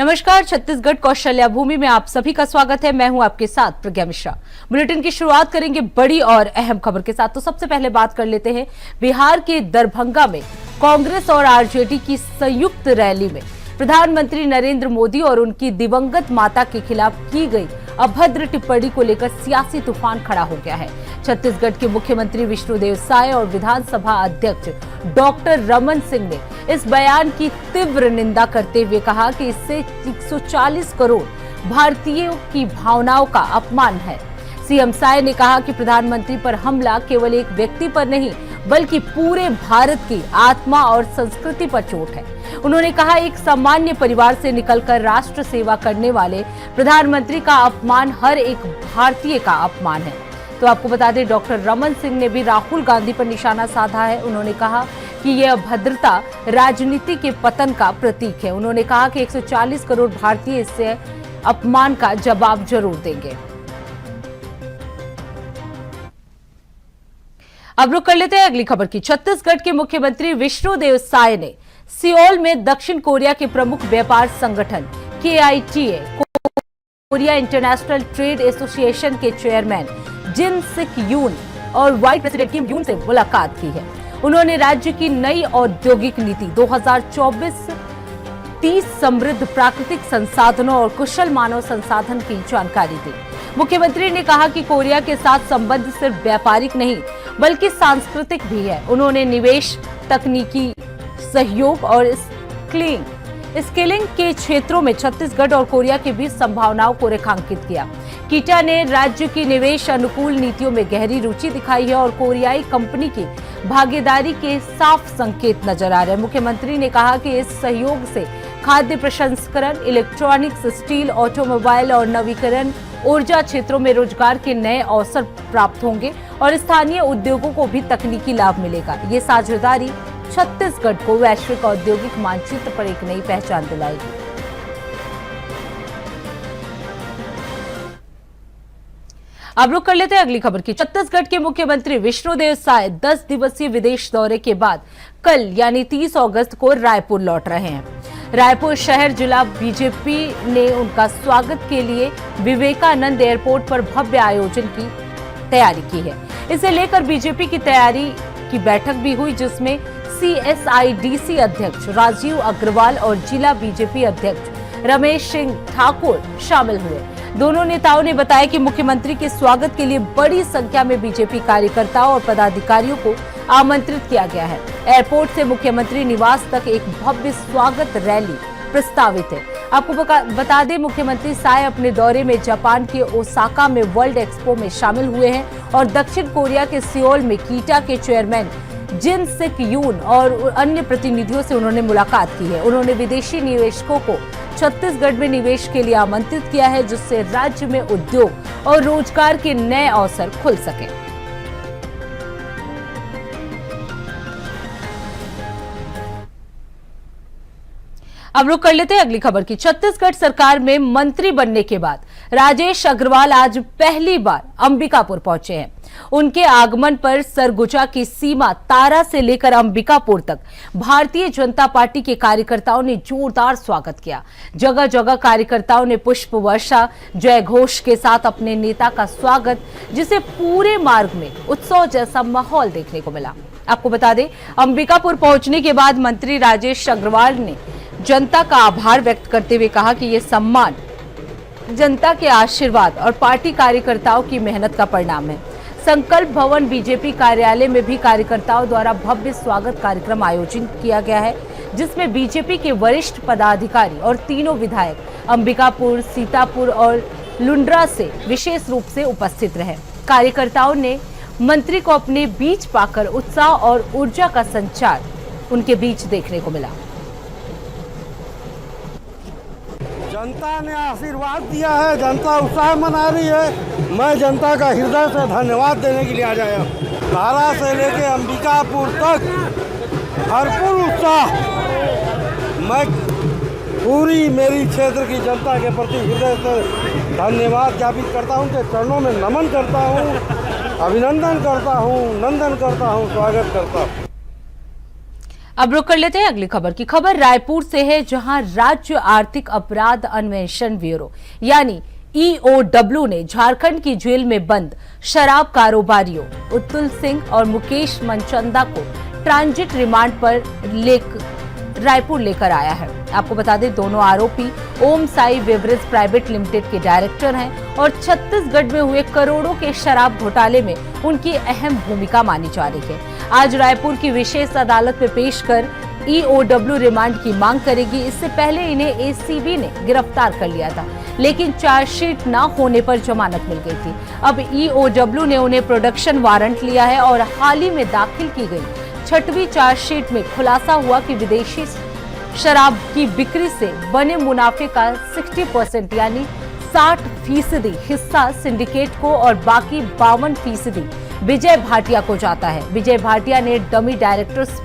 नमस्कार, छत्तीसगढ़ कौशल्या भूमि में आप सभी का स्वागत है। मैं हूं आपके साथ प्रज्ञा मिश्रा। बुलेटिन की शुरुआत करेंगे बड़ी और अहम खबर के साथ। तो सबसे पहले बात कर लेते हैं बिहार के दरभंगा में कांग्रेस और आरजेडी की संयुक्त रैली में प्रधानमंत्री नरेंद्र मोदी और उनकी दिवंगत माता के खिलाफ की गई अभद्र टिप्पणी को लेकर सियासी तूफान खड़ा हो गया है। छत्तीसगढ़ के मुख्यमंत्री विष्णुदेव साय और विधानसभा अध्यक्ष डॉक्टर रमन सिंह ने इस बयान की तीव्र निंदा करते हुए कहा कि इससे 140 करोड़ भारतीयों की भावनाओं का अपमान है। सीएम साय ने कहा कि प्रधानमंत्री पर हमला केवल एक व्यक्ति पर नहीं बल्कि पूरे भारत की आत्मा और संस्कृति पर चोट है। उन्होंने कहा, एक सामान्य परिवार से निकलकर राष्ट्र सेवा करने वाले प्रधानमंत्री का अपमान हर एक भारतीय का अपमान है। तो आपको बता दें, डॉक्टर रमन सिंह ने भी राहुल गांधी पर निशाना साधा है। उन्होंने कहा कि यह अभद्रता राजनीति के पतन का प्रतीक है। उन्होंने कहा कि 140 करोड़ भारतीय इससे अपमान का जवाब जरूर देंगे। अब रुक कर लेते हैं अगली खबर की। छत्तीसगढ़ के मुख्यमंत्री विष्णुदेव साय ने सियोल में दक्षिण कोरिया के प्रमुख व्यापार संगठन KITA Korea international trade association के चेयरमैन जिन सिक यून और वाइस प्रेसिडेंट किम यून से मुलाकात की है। उन्होंने राज्य की नई औद्योगिक नीति 2024-30 समृद्ध प्राकृतिक संसाधनों और कुशल मानव संसाधन की जानकारी दी। मुख्यमंत्री ने कहा कि कोरिया के साथ संबंध सिर्फ व्यापारिक नहीं बल्कि सांस्कृतिक भी है। उन्होंने निवेश, तकनीकी सहयोग और स्किलिंग के क्षेत्रों में छत्तीसगढ़ और कोरिया के बीच संभावनाओं को रेखांकित किया। कीटा ने राज्य की निवेश अनुकूल नीतियों में गहरी रुचि दिखाई है और कोरियाई कंपनी की भागीदारी के साफ संकेत नजर आ रहे हैं। मुख्यमंत्री ने कहा कि इस सहयोग से खाद्य प्रसंस्करण, इलेक्ट्रॉनिक्स, स्टील, ऑटोमोबाइल और नवीकरण ऊर्जा क्षेत्रों में रोजगार के नए अवसर प्राप्त होंगे और स्थानीय उद्योगों को भी तकनीकी लाभ मिलेगा। ये साझेदारी छत्तीसगढ़ को वैश्विक औद्योगिक मानचित्र पर एक नई पहचान दिलाएगी। अब रुक कर लेते हैं अगली खबर की। छत्तीसगढ़ के मुख्यमंत्री विष्णुदेव साय 10 दिवसीय विदेश दौरे के बाद कल यानी 30 अगस्त को रायपुर लौट रहे हैं। रायपुर शहर जिला बीजेपी ने उनका स्वागत के लिए विवेकानंद एयरपोर्ट पर भव्य आयोजन की तैयारी की है। इसे लेकर बीजेपी की तैयारी की बैठक भी हुई, जिसमें CSIDC अध्यक्ष राजीव अग्रवाल और जिला बीजेपी अध्यक्ष रमेश सिंह ठाकुर शामिल हुए। दोनों नेताओं ने बताया कि मुख्यमंत्री के स्वागत के लिए बड़ी संख्या में बीजेपी कार्यकर्ताओं और पदाधिकारियों को आमंत्रित किया गया है। एयरपोर्ट से मुख्यमंत्री निवास तक एक भव्य स्वागत रैली प्रस्तावित है। आपको बता दें, मुख्यमंत्री साय अपने दौरे में जापान के ओसाका में वर्ल्ड एक्सपो में शामिल हुए हैं और दक्षिण कोरिया के सियोल में कीटा के चेयरमैन जिन सिक यून और अन्य प्रतिनिधियों से उन्होंने मुलाकात की है। उन्होंने विदेशी निवेशकों को छत्तीसगढ़ में निवेश के लिए आमंत्रित किया है, जिससे राज्य में उद्योग और रोजगार के नए अवसर खुल सके। अब रुक कर लेते हैं अगली खबर की। छत्तीसगढ़ सरकार में मंत्री बनने के बाद राजेश अग्रवाल आज पहली बार अंबिकापुर पहुंचे हैं। उनके आगमन पर सरगुजा की सीमा तारा से लेकर अंबिकापुर तक भारतीय जनता पार्टी के कार्यकर्ताओं ने जोरदार स्वागत किया। जगह जगह कार्यकर्ताओं ने पुष्प वर्षा, जय घोष के साथ अपने नेता का स्वागत, जिसे पूरे मार्ग में उत्सव जैसा माहौल देखने को मिला। आपको बता दें, अंबिकापुर पहुंचने के बाद मंत्री राजेश अग्रवाल ने जनता का आभार व्यक्त करते हुए कहा कि यह सम्मान जनता के आशीर्वाद और पार्टी कार्यकर्ताओं की मेहनत का परिणाम है। संकल्प भवन बीजेपी कार्यालय में भी कार्यकर्ताओं द्वारा भव्य स्वागत कार्यक्रम आयोजित किया गया है, जिसमें बीजेपी के वरिष्ठ पदाधिकारी और तीनों विधायक अंबिकापुर, सीतापुर और लुंड्रा से विशेष रूप से उपस्थित रहे। कार्यकर्ताओं ने मंत्री को अपने बीच पाकर उत्साह और ऊर्जा का संचार उनके बीच देखने को मिला। जनता ने आशीर्वाद दिया है, जनता उत्साह मना रही है। मैं जनता का हृदय से धन्यवाद देने के लिए आ जाया। तारा से लेके अंबिकापुर तक भरपूर उत्साह। मैं पूरी मेरी क्षेत्र की जनता के प्रति हृदय से धन्यवाद ज्ञापित करता हूं, के चरणों में नमन करता हूं, अभिनंदन करता हूं, नंदन करता हूं, स्वागत करता हूं। अब रुक कर लेते हैं अगली खबर की। खबर रायपुर से है, जहां राज्य आर्थिक अपराध अन्वेषण ब्यूरो यानी ईओडब्ल्यू ने झारखंड की जेल में बंद शराब कारोबारियों उत्तुल सिंह और मुकेश मनचंदा को ट्रांजिट रिमांड पर रायपुर लेकर आया है। आपको बता दें, दोनों आरोपी ओम साई बेवरेज प्राइवेट लिमिटेड के डायरेक्टर हैं और छत्तीसगढ़ में हुए करोड़ों के शराब घोटाले में उनकी अहम भूमिका मानी जा रही है। आज रायपुर की विशेष अदालत में पेश कर ईओडब्ल्यू रिमांड की मांग करेगी। इससे पहले इन्हें एसीबी ने गिरफ्तार कर लिया था, लेकिन चार्जशीट न होने पर जमानत मिल गई थी। अब ईओडब्ल्यू ने उन्हें प्रोडक्शन वारंट लिया है और हाल ही में दाखिल की गई 6वीं चार्जशीट में खुलासा हुआ कि विदेशी शराब की बिक्री से बने मुनाफे का 60% यानी 60% हिस्सा सिंडिकेट को और बाकी 52% विजय भाटिया को जाता है। विजय भाटिया ने डमी डायरेक्टर्स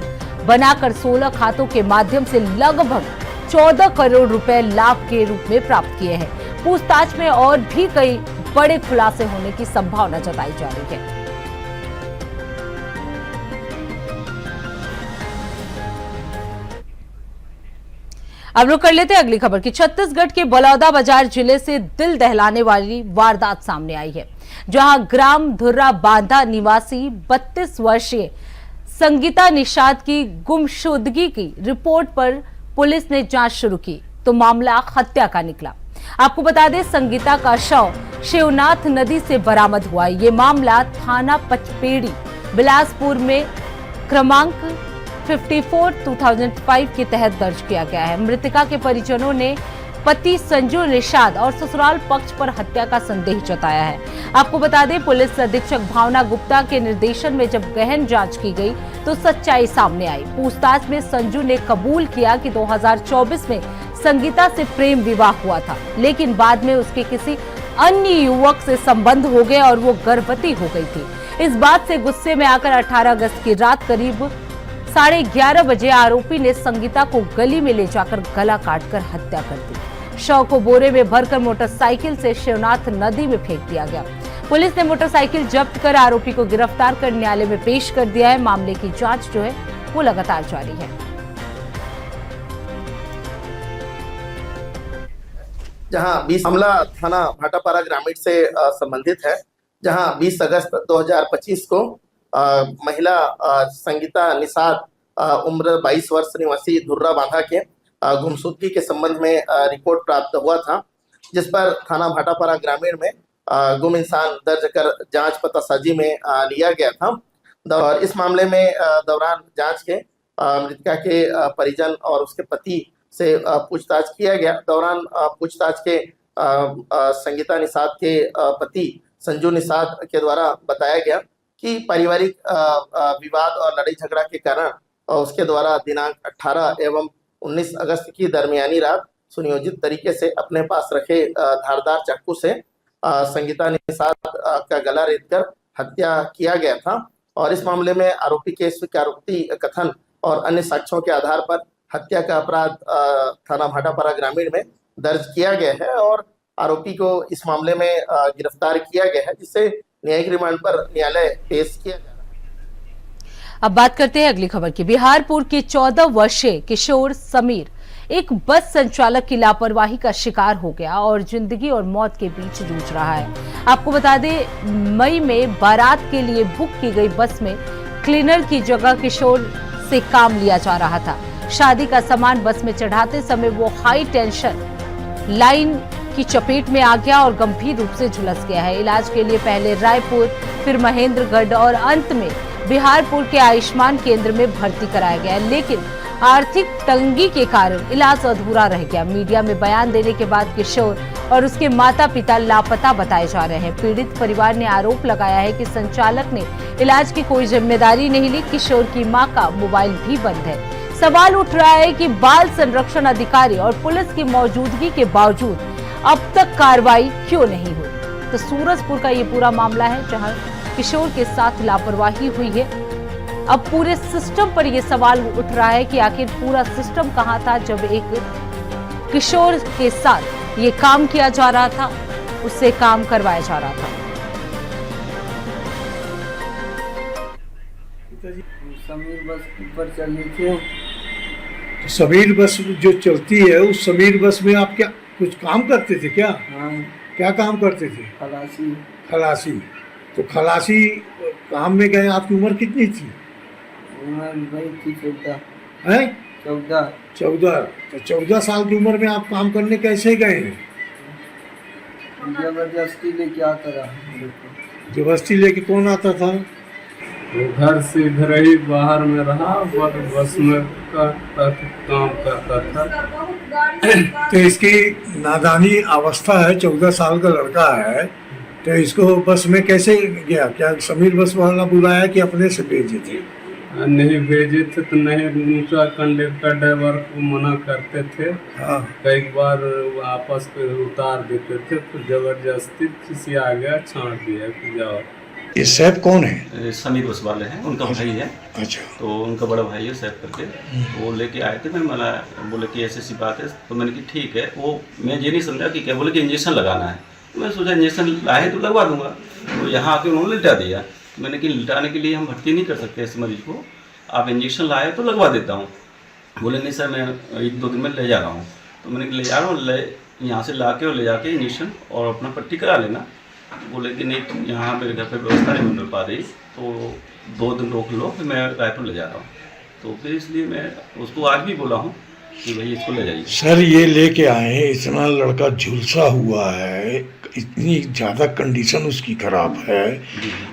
बनाकर 16 खातों के माध्यम से लगभग 14 करोड़ रुपए लाभ के रूप में प्राप्त किए हैं। पूछताछ में और भी कई बड़े खुलासे होने की संभावना जताई जा रही है। अब रुक कर लेते हैं अगली खबर की। छत्तीसगढ़ के बलौदाबाजार जिले से दिल दहलाने वाली वारदात सामने आई है, जहां ग्राम धुर्रा बांधा निवासी 32 वर्षीय संगीता निषाद की गुमशुदगी की रिपोर्ट पर पुलिस ने जांच शुरू की तो मामला हत्या का निकला। आपको बता दें, संगीता का शव शिवनाथ नदी से बरामद हुआ। ये मामला थाना पचपेड़ी बिलासपुर में क्रमांक 54/2005 के तहत दर्ज किया गया है। मृतका के परिजनों ने पति संजू निषाद और ससुराल पक्ष पर हत्या का संदेह जताया है। आपको बता दें, पुलिस अधीक्षक भावना गुप्ता के निर्देशन में जब गहन जांच की गई तो सच्चाई सामने आई। पूछताछ में संजू ने कबूल किया कि 2024 में संगीता से प्रेम विवाह हुआ था, लेकिन बाद में उसके किसी अन्य युवक से संबंध हो गए और वो गर्भवती हो गई थी। इस बात से गुस्से में आकर 18 अगस्त की रात करीब 11:30 बजे आरोपी ने संगीता को गली में ले जाकर गला काटकर हत्या कर दी। शव को बोरे में भरकर मोटरसाइकिल से शिवनाथ नदी में फेंक दिया गया। पुलिस ने मोटरसाइकिल जब्त कर आरोपी को गिरफ्तार कर न्यायालय में पेश कर दिया है। मामले की जांच जो है वो लगातार जारी है। जहां 20 मामला थाना भाटापारा ग्रामीण से संबंधित है, जहां 20 अगस्त 2025 को महिला संगीता निषाद उम्र 22 वर्ष निवासी धुर्रा बांधा के गुमशुदगी के संबंध में रिपोर्ट प्राप्त हुआ था, जिस पर थाना भाटापारा ग्रामीण में गुम इंसान दर्ज कर जांच पतासाजी में लिया गया था। और इस मामले में दौरान जांच के मृतका के परिजन और उसके पति से पूछताछ किया गया। दौरान पूछताछ के संगीता निषाद के पति संजू निषाद के द्वारा बताया गया कि पारिवारिक विवाद और लड़ाई झगड़ा के कारण उसके द्वारा दिनांक 18 एवं 19 अगस्त की दरमियानी रात सुनियोजित तरीके से अपने पास रखे धारदार चाकू से संगीता निषाद का गला रेतकर हत्या किया गया था। और इस मामले में आरोपी के स्वीकारोक्ति कथन और अन्य साक्ष्यों के आधार पर हत्या का अपराध थाना भाटापारा ग्रामीण में दर्ज किया गया है और आरोपी को इस मामले में गिरफ्तार किया गया है, जिससे न्यायिक रिमांड पर न्यायालय पेश किया गया। अब बात करते हैं अगली खबर की। बिहारपुर के 14 वर्षीय किशोर समीर एक बस संचालक की लापरवाही का शिकार हो गया और जिंदगी और मौत के बीच जूझ रहा है। आपको बता दें, मई में बारात के लिए बुक की गई बस में क्लीनर की जगह किशोर से काम लिया जा रहा था। शादी का सामान बस में चढ़ाते समय वो हाई टेंशन लाइन की चपेट में आ गया और गंभीर रूप से झुलस गया है। इलाज के लिए पहले रायपुर, फिर महेंद्रगढ़ और अंत में बिहारपुर के आयुष्मान केंद्र में भर्ती कराया गया, लेकिन आर्थिक तंगी के कारण इलाज अधूरा रह गया। मीडिया में बयान देने के बाद किशोर और उसके माता पिता लापता बताए जा रहे हैं। पीड़ित परिवार ने आरोप लगाया है कि संचालक ने इलाज की कोई जिम्मेदारी नहीं ली। किशोर की मां का मोबाइल भी बंद है। सवाल उठ रहा है कि बाल संरक्षण अधिकारी और पुलिस की मौजूदगी के बावजूद अब तक कार्रवाई क्यों नहीं हुई। तो सूरजपुर का ये पूरा मामला है, जहां किशोर के साथ लापरवाही हुई है। अब पूरे सिस्टम पर यह सवाल उठ रहा है कि आखिर पूरा सिस्टम कहां था जब एक किशोर के साथ ये काम किया जा रहा था, उससे काम करवाया जा रहा था। समीर बस ऊपर चल रही थी तो समीर बस जो चलती है, उस समीर बस में आप क्या कुछ काम करते थे क्या? हाँ, क्या काम करते थे? खलासी। खलासी। तो खलासी काम में गए, आपकी उम्र कितनी थी? उम्र भाई थी 14। हैं? 14। 14। तो 14 साल की उम्र में आप काम करने कैसे गए हैं? जबरदस्ती लेके आता रहा मेरे को। जबरदस्ती लेके कौन आता था? वो घर से इधर ही बाहर में रहा, पर बस में काम करता था। तो इसकी नादानी अवस्था है, 14 साल का लड़का है, तो इसको बस में कैसे गया? क्या समीर बस वाला बुलाया कि अपने से भेजे थे? नहीं भेजे थे तो नहीं, दूसरा कंडक्टर ड्राइवर को मना करते थे। हाँ। कई बार वापस पे उतार देते थे, तो जबरदस्ती किसी आ गया, छांट दिया कि जाओ। ये सैफ कौन है? ये समीर बस वाले हैं, उनका भाई है। अच्छा। तो उनका बड़ा भाई है सैफ करके। तो वो लेके आए थे, मैं मला बोले कि ऐसी ऐसी बात है। तो मैंने कि ठीक है। वो मैं ये नहीं समझा कि क्या, बोले कि इंजेक्शन लगाना है। तो मैं सोचा इंजेक्शन लाए तो लगवा दूंगा। तो यहाँ आके उन्होंने लिटा दिया। मैंने कि लिटाने के लिए हम भर्ती नहीं कर सकते इस मरीज को, आप इंजेक्शन लाए तो लगवा देता हूँ। बोले नहीं सर, मैं 1-2 दिन में ले जा रहा हूँ। तो मैंने कि ले जा रहा हूँ, यहाँ से ला के और ले जाके इंजेक्शन और अपना पट्टी करा लेना। बोले कि नहीं, यहाँ मेरे घर पे व्यवस्था नहीं मिल पा रही, तो 2 दिन रोक लो, फिर मैं रायपुर ले जा रहा हूँ। तो फिर इसलिए मैं उसको आज भी बोला हूँ कि भाई इसको ले जाइए। सर ये लेके आए, इतना लड़का झुलसा हुआ है, इतनी ज़्यादा कंडीशन उसकी खराब है,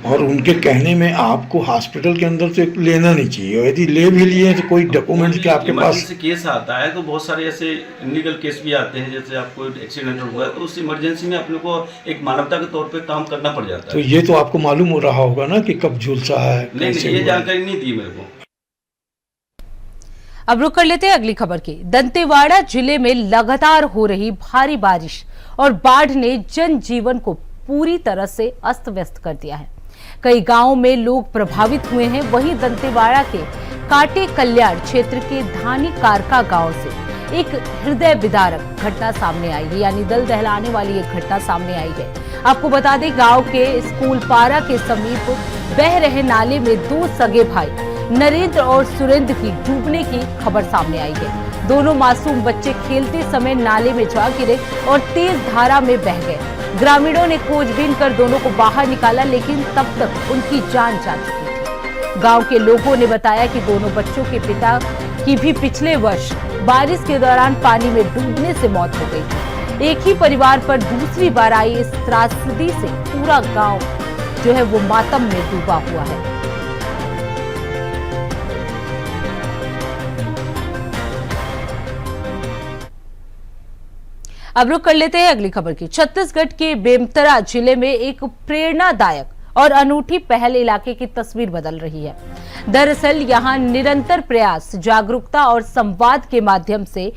और उनके कहने में आपको हॉस्पिटल के अंदर तो लेना नहीं चाहिए। यदि ले भी लिए तो कोई डॉक्यूमेंट के आपके पास? इमरजेंसी केस आता है तो बहुत सारे ऐसे इलीगल केस भी आते हैं, जैसे आपको एक्सीडेंट हुआ है तो उस इमरजेंसी में अपने को एक मानवता के तौर पे काम करना पड़ जाता है। तो ये तो आपको मालूम हो रहा होगा ना कि कब झुलसा है? नहीं, ये जानकारी नहीं दी मेरे को। अब रुक कर लेते हैं अगली खबर की। दंतेवाड़ा जिले में लगातार हो रही भारी बारिश और बाढ़ ने जनजीवन को पूरी तरह से अस्त व्यस्त कर दिया है। कई गांवों में लोग प्रभावित हुए हैं। वहीं दंतेवाड़ा के काटे कल्याण क्षेत्र के धानी कारका गांव से एक हृदय विदारक घटना सामने आई है, यानी दिल दहलाने वाली एक घटना सामने आई है। आपको बता दें, गांव के स्कूल पारा के समीप बह रहे नाले में 2 सगे भाई नरेंद्र और सुरेंद्र की डूबने की खबर सामने आई है। दोनों मासूम बच्चे खेलते समय नाले में जा गिरे और तेज धारा में बह गए। ग्रामीणों ने खोजबीन कर दोनों को बाहर निकाला, लेकिन तब तक उनकी जान जा चुकी थी। गांव के लोगों ने बताया कि दोनों बच्चों के पिता की भी पिछले वर्ष बारिश के दौरान पानी में डूबने से मौत हो गई थी। एक ही परिवार पर दूसरी बार आई इस त्रासदी से पूरा गाँव जो है वो मातम में डूबा हुआ है। अब रुक कर लेते हैं अगली खबर की। छत्तीसगढ़ के बेमेतरा जिले में एक प्रेरणादायक और अनूठी पहल इलाके की तस्वीर बदल रही है। दरअसल यहां निरंतर प्रयास, जागरूकता और संवाद के माध्यम से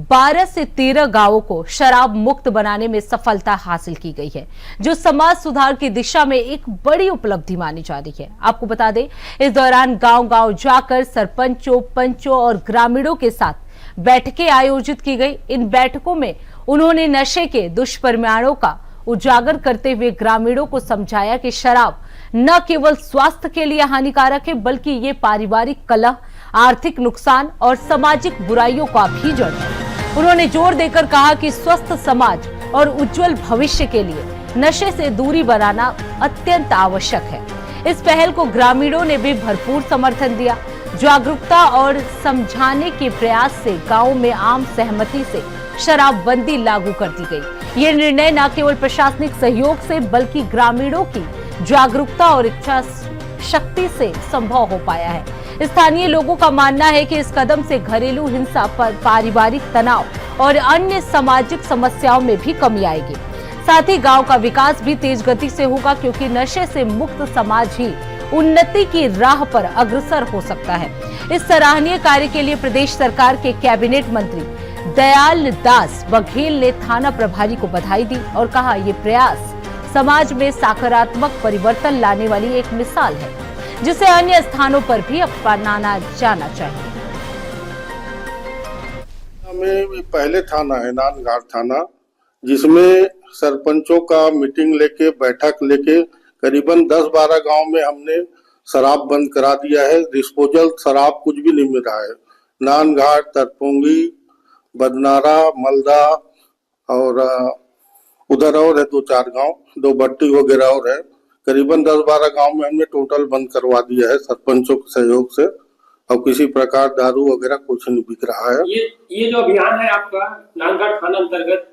12 से 13 गांवों को शराब मुक्त बनाने में सफलता हासिल की गई है, जो समाज सुधार की दिशा में एक बड़ी उपलब्धि मानी जा रही है। आपको बता दें, इस दौरान गांव-गांव जाकर सरपंचों, पंचों और ग्रामीणों के साथ बैठकें आयोजित की गई। इन बैठकों में उन्होंने नशे के दुष्परिणामों का उजागर करते हुए ग्रामीणों को समझाया कि शराब न केवल स्वास्थ्य के लिए हानिकारक है, बल्कि ये पारिवारिक कलह, आर्थिक नुकसान और सामाजिक बुराइयों का भी जड़ है। उन्होंने जोर देकर कहा कि स्वस्थ समाज और उज्जवल भविष्य के लिए नशे से दूरी बनाना अत्यंत आवश्यक है। इस पहल को ग्रामीणों ने भी भरपूर समर्थन दिया। जागरूकता और समझाने के प्रयास से गांव में आम सहमति से शराबबंदी लागू कर दी गई। ये निर्णय न केवल प्रशासनिक सहयोग से, बल्कि ग्रामीणों की जागरूकता और इच्छा शक्ति से संभव हो पाया है। स्थानीय लोगों का मानना है कि इस कदम से घरेलू हिंसा, पारिवारिक तनाव और अन्य सामाजिक समस्याओं में भी कमी आएगी। साथ ही गांव का विकास भी तेज गति से होगा, क्योंकि नशे से मुक्त समाज ही उन्नति की राह पर अग्रसर हो सकता है। इस सराहनीय कार्य के लिए प्रदेश सरकार के कैबिनेट मंत्री दयाल दास बघेल ने थाना प्रभारी को बधाई दी और कहा, ये प्रयास समाज में सकारात्मक परिवर्तन लाने वाली एक मिसाल है, जिसे अन्य स्थानों पर भी अपनाना जाना चाहिए। में पहले थाना है नांदघाट थाना, जिसमें सरपंचों का मीटिंग लेके, बैठक लेके करीबन 10-12 गांव में हमने शराब बंद करा दिया है। डिस्पोजल शराब कुछ भी नहीं मिल रहा है। नानघाट, तरपुंगी, बदनारा, मलदा और उधर और है 2-4 गांव, 2 बट्टी वगैरह और है। करीबन 10-12 गांव में हमने टोटल बंद करवा दिया है सरपंचों के सहयोग से। और किसी प्रकार दारू वगैरह कुछ नहीं बिक रहा है। ये जो अभियान है आपका नानघाट थाना अंतर्गत,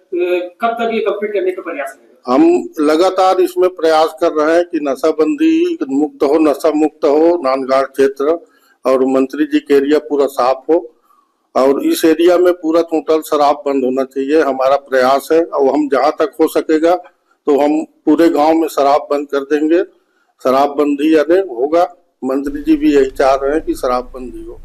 कब तक ये कंप्लीट करने का प्रयास है? हम लगातार इसमें प्रयास कर रहे हैं कि नशाबंदी मुक्त हो, नशा मुक्त हो नानघाट क्षेत्र, और मंत्री जी के एरिया पूरा साफ हो, और इस एरिया में पूरा टोटल शराब बंद होना चाहिए। हमारा प्रयास है, और हम जहां तक हो सकेगा तो हम पूरे गांव में शराब बंद कर देंगे। शराब बंदी यानी होगा, मंत्री जी भी यही चाह रहे हैं कि शराब बंदी हो।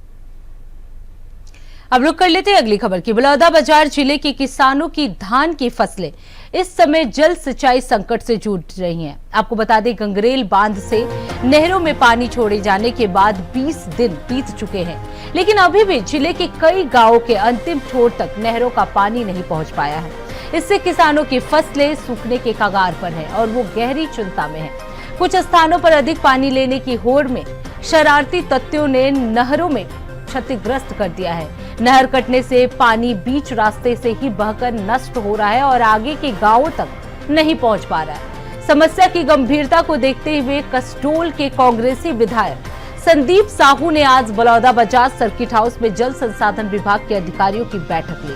अब रुक कर लेते हैं अगली खबर की। बलौदाबाजार जिले के किसानों की धान की फसलें इस समय जल सिंचाई संकट से जूझ रही हैं। आपको बता दें, गंगरेल बांध से नहरों में पानी छोड़े जाने के बाद 20 दिन बीत चुके हैं, लेकिन अभी भी जिले के कई गांवों के अंतिम छोर तक नहरों का पानी नहीं पहुंच पाया है। इससे किसानों की फसलें सूखने के कगार पर हैं और वो गहरी चिंता में हैं। कुछ स्थानों पर अधिक पानी लेने की होड़ में शरारती तत्वों ने नहरों में क्षतिग्रस्त कर दिया है। नहर कटने से पानी बीच रास्ते से ही बहकर नष्ट हो रहा है और आगे के गांवों तक नहीं पहुंच पा रहा है। समस्या की गंभीरता को देखते हुए कसडोल के कांग्रेसी विधायक संदीप साहू ने आज बलौदाबाजार सर्किट हाउस में जल संसाधन विभाग के अधिकारियों की बैठक ली।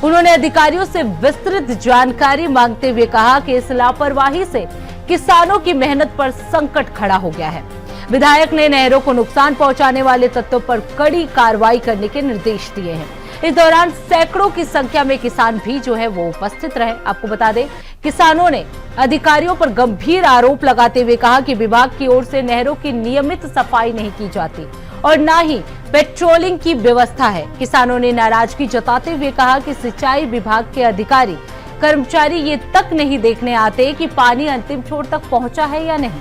उन्होंने अधिकारियों से विस्तृत जानकारी मांगते हुए कहा कि इस लापरवाही से किसानों की मेहनत पर संकट खड़ा हो गया है। विधायक ने नहरों को नुकसान पहुंचाने वाले तत्वों पर कड़ी कार्रवाई करने के निर्देश दिए हैं। इस दौरान सैकड़ों की संख्या में किसान भी जो है वो उपस्थित रहे। आपको बता दें, किसानों ने अधिकारियों पर गंभीर आरोप लगाते हुए कहा कि विभाग की ओर से नहरों की नियमित सफाई नहीं की जाती और न ही पेट्रोलिंग की व्यवस्था है। किसानों ने नाराजगी जताते हुए कहा कि सिंचाई विभाग के अधिकारी कर्मचारी ये तक नहीं देखने आते कि पानी अंतिम छोर तक पहुंचा है या नहीं।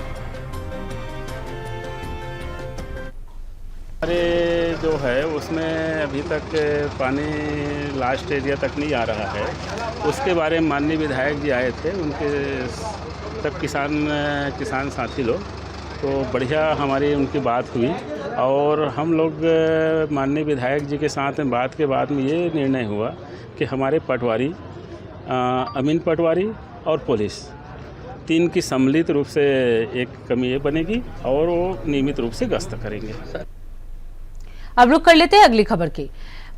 हमारे जो है उसमें अभी तक पानी लास्ट एरिया तक नहीं आ रहा है। उसके बारे में माननीय विधायक जी आए थे, उनके तब किसान साथी लोग, तो बढ़िया हमारी उनकी बात हुई और हम लोग माननीय विधायक जी के साथ में बात के बाद में ये निर्णय हुआ कि हमारे पटवारी, अमीन पटवारी और पुलिस 3 की सम्मिलित रूप से एक कमी बनेगी और वो नियमित रूप से गश्त करेंगे। अब रुक कर लेते हैं अगली खबर की।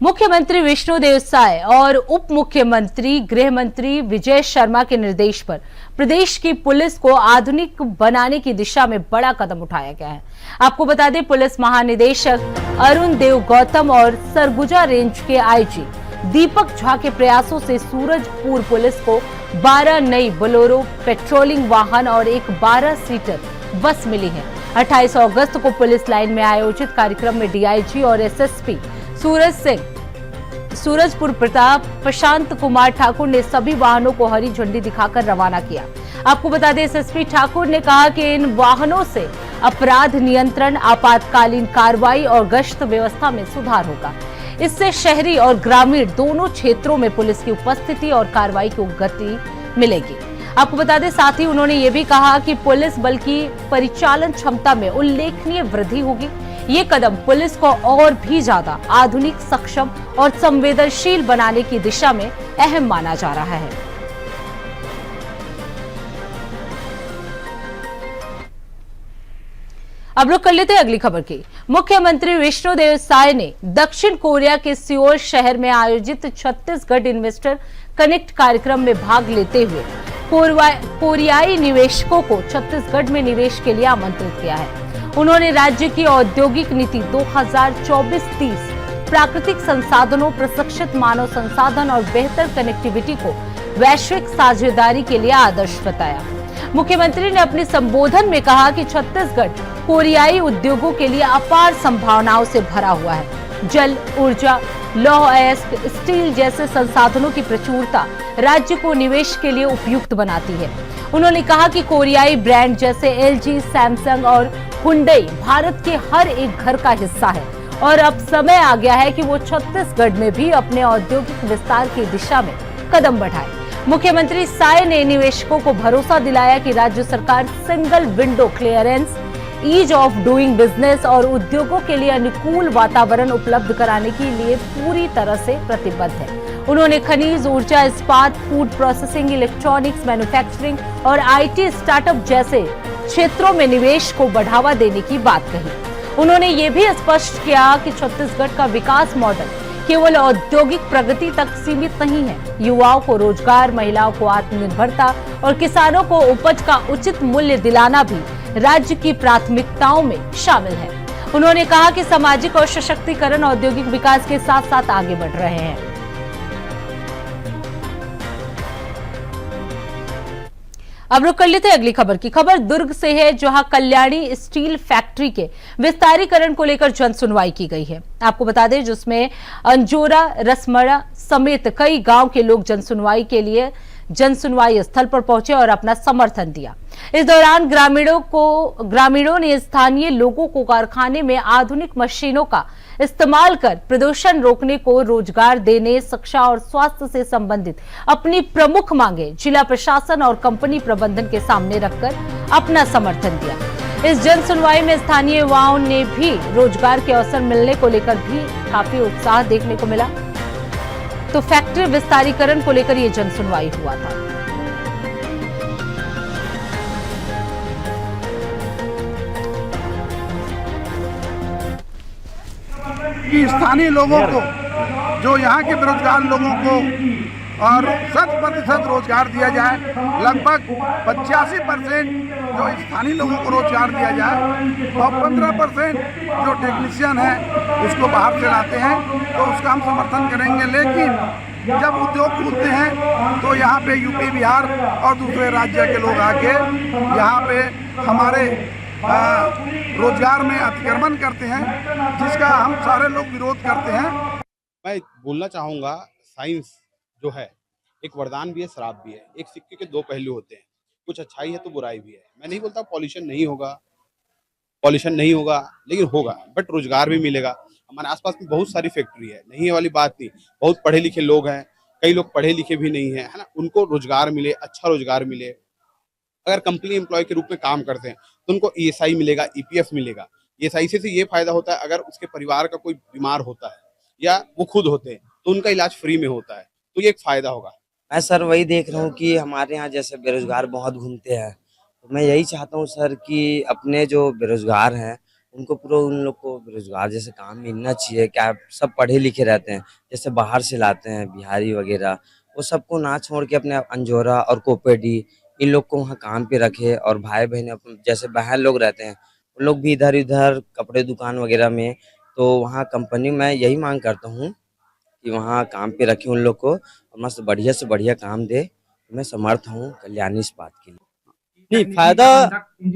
मुख्यमंत्री विष्णुदेव साय और उप मुख्यमंत्री गृह मंत्री विजय शर्मा के निर्देश पर प्रदेश की पुलिस को आधुनिक बनाने की दिशा में बड़ा कदम उठाया गया है। आपको बता दें, पुलिस महानिदेशक अरुण देव गौतम और सरगुजा रेंज के आईजी दीपक झा के प्रयासों से सूरजपुर पुलिस को 12 नई बोलेरो पेट्रोलिंग वाहन और एक 12 सीटर बस मिली है। 28 अगस्त को पुलिस लाइन में आयोजित कार्यक्रम में डीआईजी और एसएसपी सूरजपुर प्रताप प्रशांत कुमार ठाकुर ने सभी वाहनों को हरी झंडी दिखाकर रवाना किया। आपको बता दें, एसएसपी ठाकुर ने कहा कि इन वाहनों से अपराध नियंत्रण, आपातकालीन कार्रवाई और गश्त व्यवस्था में सुधार होगा। इससे शहरी और ग्रामीण दोनों क्षेत्रों में पुलिस की उपस्थिति और कार्रवाई को गति मिलेगी। आपको बता दें, साथ ही उन्होंने ये भी कहा कि पुलिस बल की परिचालन क्षमता में उल्लेखनीय वृद्धि होगी। ये कदम पुलिस को और भी ज्यादा आधुनिक, सक्षम और संवेदनशील बनाने की दिशा में अहम माना जा रहा है। अब रुक कर लेते हैं अगली खबर की। मुख्यमंत्री विष्णुदेव साय ने दक्षिण कोरिया के सियोल शहर में आयोजित छत्तीसगढ़ इन्वेस्टर कनेक्ट कार्यक्रम में भाग लेते हुए कोरियाई निवेशकों को छत्तीसगढ़ में निवेश के लिए आमंत्रित किया है। उन्होंने राज्य की औद्योगिक नीति 2024-30, प्राकृतिक संसाधनों, प्रशिक्षित मानव संसाधन और बेहतर कनेक्टिविटी को वैश्विक साझेदारी के लिए आदर्श बताया। मुख्यमंत्री ने अपने संबोधन में कहा कि छत्तीसगढ़ कोरियाई उद्योगों के लिए अपार संभावनाओं से भरा हुआ है। जल, ऊर्जा, लौह अयस्क, स्टील जैसे संसाधनों की प्रचुरता राज्य को निवेश के लिए उपयुक्त बनाती है। उन्होंने कहा कि कोरियाई ब्रांड जैसे एलजी, सैमसंग और हुंडई भारत के हर एक घर का हिस्सा है और अब समय आ गया है कि वो छत्तीसगढ़ में भी अपने औद्योगिक विस्तार की दिशा में कदम बढ़ाए। मुख्यमंत्री साय ने निवेशकों को भरोसा दिलाया कि राज्य सरकार single window clearance ease of doing business और उद्योगों के लिए अनुकूल वातावरण उपलब्ध कराने के लिए पूरी तरह से प्रतिबद्ध है। उन्होंने खनिज, ऊर्जा, इस्पात, फूड प्रोसेसिंग, इलेक्ट्रॉनिक्स, मैन्युफैक्चरिंग और आईटी स्टार्टअप जैसे क्षेत्रों में निवेश को बढ़ावा देने की बात कही। उन्होंने ये भी स्पष्ट किया कि छत्तीसगढ़ का विकास मॉडल केवल औद्योगिक प्रगति तक सीमित नहीं है। युवाओं को रोजगार, महिलाओं को आत्मनिर्भरता और किसानों को उपज का उचित मूल्य दिलाना भी राज्य की प्राथमिकताओं में शामिल है। उन्होंने कहा कि सामाजिक और सशक्तिकरण औद्योगिक विकास के साथ साथ आगे बढ़ रहे हैं। अब रुक कर लेते हैं अगली खबर की। खबर दुर्ग से है, जहां कल्याणी स्टील फैक्ट्री के विस्तारीकरण को लेकर जन सुनवाई की गई है। आपको बता दें, जिसमें अंजोरा, रसमड़ा समेत कई गांव के लोग जन सुनवाई स्थल पर पहुंचे और अपना समर्थन दिया। इस दौरान ग्रामीणों ने स्थानीय लोगों को कारखाने में आधुनिक मशीनों का इस्तेमाल कर प्रदूषण रोकने को, रोजगार देने, शिक्षा और स्वास्थ्य से संबंधित अपनी प्रमुख मांगे जिला प्रशासन और कंपनी प्रबंधन के सामने रखकर अपना समर्थन दिया। इस जन सुनवाई में स्थानीय युवाओं ने भी रोजगार के अवसर मिलने को लेकर भी काफी उत्साह देखने को मिला। तो फैक्ट्री विस्तारीकरण को लेकर यह जन सुनवाई हुआ था। कि स्थानीय लोगों को, जो यहाँ के बेरोजगार लोगों को और 100% रोजगार दिया जाए। लगभग 85% जो स्थानीय लोगों को रोजगार दिया जाए और 15% जो टेक्नीशियन है उसको बाहर से लाते हैं, तो उसका हम समर्थन करेंगे। लेकिन जब उद्योग खुलते हैं तो यहाँ पे यूपी, बिहार और दूसरे राज्य के लोग आके यहाँ पे हमारे रोजगार में अतिक्रमण करते हैं, जिसका हम सारे लोग विरोध करते हैं। मैं बोलना चाहूँगा, साइंस जो है एक वरदान भी है, श्राप भी है। एक सिक्के के दो पहलू होते हैं, कुछ अच्छाई है तो बुराई भी है। मैं नहीं बोलता पॉल्यूशन नहीं होगा, लेकिन होगा, बट रोजगार भी मिलेगा। हमारे आसपास में बहुत सारी फैक्ट्री है, नहीं है वाली बात नहीं। बहुत पढ़े लिखे लोग हैं, कई लोग पढ़े लिखे भी नहीं है ना, उनको रोजगार मिले, अच्छा रोजगार मिले। अगर कंपनी एम्प्लॉय के रूप में काम करते हैं तो उनको ESI मिलेगा, EPF मिलेगा। ESI से ये फायदा होता है, अगर उसके परिवार का कोई बीमार होता है या वो खुद होते हैं तो उनका इलाज फ्री में होता है, तो ये एक फायदा होगा। मैं सर वही देख रहा हूँ कि हमारे यहाँ जैसे बेरोजगार बहुत घूमते हैं, तो मैं यही चाहता हूँ सर कि अपने जो बेरोजगार हैं उनको पूरा, उन लोग को बेरोजगार जैसे काम मिलना चाहिए। क्या सब पढ़े लिखे रहते हैं, जैसे बाहर से लाते हैं बिहारी वगैरह, वो सबको ना छोड़ के अपने अंजोरा और कोपेडी इन लोग को वहाँ काम पे रखे। और भाई बहन जैसे बहन लोग रहते हैं उन लोग भी इधर उधर कपड़े दुकान वगैरह में, तो वहाँ कंपनी में यही मांग करता हूँ कि वहाँ काम पे रखे उन लोग को, और मस्त बढ़िया से बढ़िया काम दे। मैं समर्थ हूँ कल्याणी इस्पात के लिए। नहीं, फायदा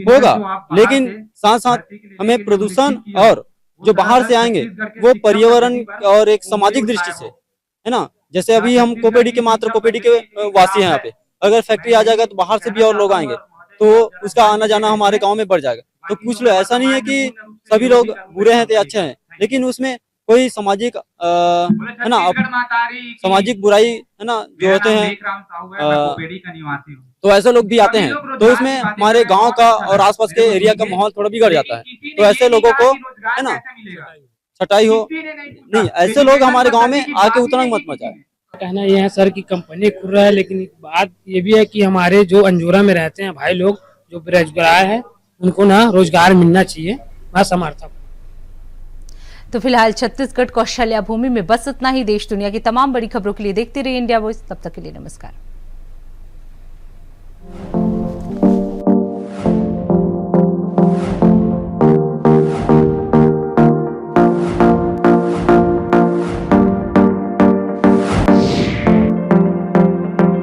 होगा, लेकिन साथ साथ हमें प्रदूषण और जो बाहर से आएंगे वो पर्यावरण और एक सामाजिक दृष्टि से, है ना। जैसे अभी हम कोपेडी के वासी हैं यहाँ पे, अगर फैक्ट्री आ जाएगा तो बाहर से भी और लोग आएंगे, तो उसका आना जाना हमारे गांव में बढ़ जाएगा। तो कुछ लोग, ऐसा नहीं है कि सभी लोग बुरे हैं तो अच्छे हैं, लेकिन उसमें कोई सामाजिक है ना, सामाजिक बुराई है ना जो होते हैं, तो ऐसे लोग भी आते हैं, तो इसमें हमारे गांव का और आसपास के एरिया का माहौल थोड़ा बिगड़ जाता है। तो ऐसे लोगों को है ना सटाई हो नहीं, ऐसे लोग हमारे गांव में आके उतरंग मत मचाए। कहना यह है सर कि कंपनी खुल रहा है, लेकिन एक बात ये भी है कि हमारे जो अंजोरा में रहते हैं भाई लोग जो बेरोजगार हैं उनको ना रोजगार मिलना चाहिए। मैं समर्थक। तो फिलहाल छत्तीसगढ़ कौशल्या भूमि में बस इतना ही। देश दुनिया की तमाम बड़ी खबरों के लिए देखते रहिए इंडिया वॉइस। तब तक के लिए नमस्कार।